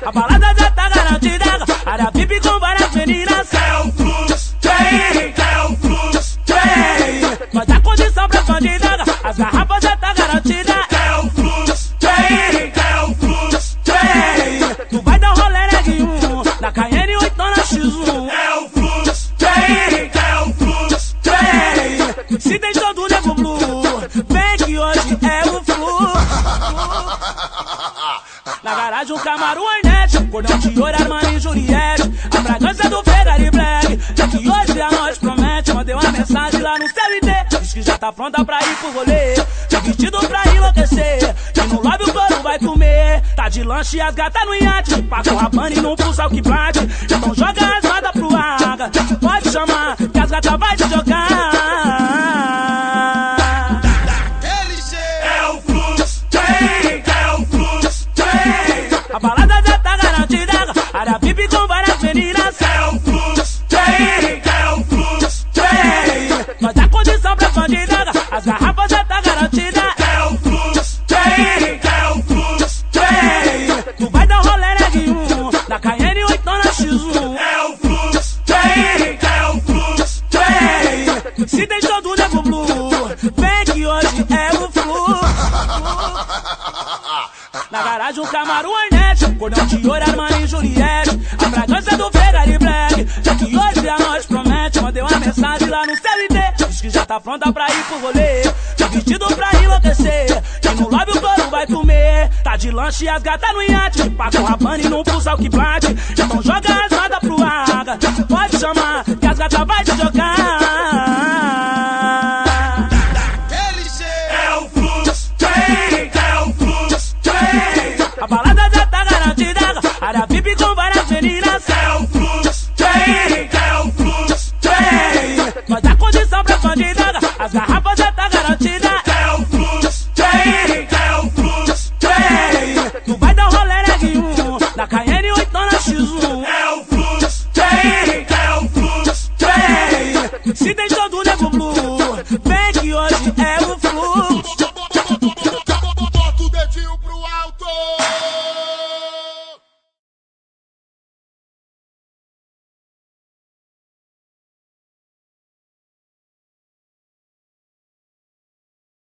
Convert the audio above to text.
A balada já tá garantida, área VIP com várias meninas. É o fluxo, tem. Vai dar condição pra bandida, as garrafas já tá garantida. É o fluxo, tem. Tu vai dar rolê neguinho, na Cayenne 8 na X1. É o fluxo, tem. Se tem todo nego blue, vem que hoje é o flu. Na garagem um Camaro Hornet, cordão de ouro, Armani e Juliette, a fragrância do Ferrari Black. É que hoje a noite promete. Mandei uma mensagem lá no CLT, diz que já tá pronta pra ir pro rolê, tá vestido pra enlouquecer, que no lobby o couro vai comer. Tá de lanche as gatas no iate, Paco Rabanne e não pulsa o que bate. Então joga as rodas pro ar, pode chamar que as gatas vai te jogar. A balada já tá garantida, área VIP com várias meninas. É o fluxo, tem. Vai dar condição pra bandida, as garrafas já tá garantida. É o fluxo, tem. Tu vai dar rolê neguinho, na Cayenne 8 na X1. É o fluxo, tem. Se tem todo nego blue, vem que hoje é o flu. Na garagem um Camaro Hornet, cordão de ouro, Armani e Juliette, a fragrância do Ferrari Black. É que hoje a noite promete. Mandei uma mensagem lá no CLT, diz que já tá pronta pra ir pro rolê, tá vestido pra enlouquecer, que no lobby o couro vai comer. Tá de lanche as gatas no iate, Paco Rabanne e não pulsa o que bate. Então joga as rodas pro ar, pode chamar que as gatas vai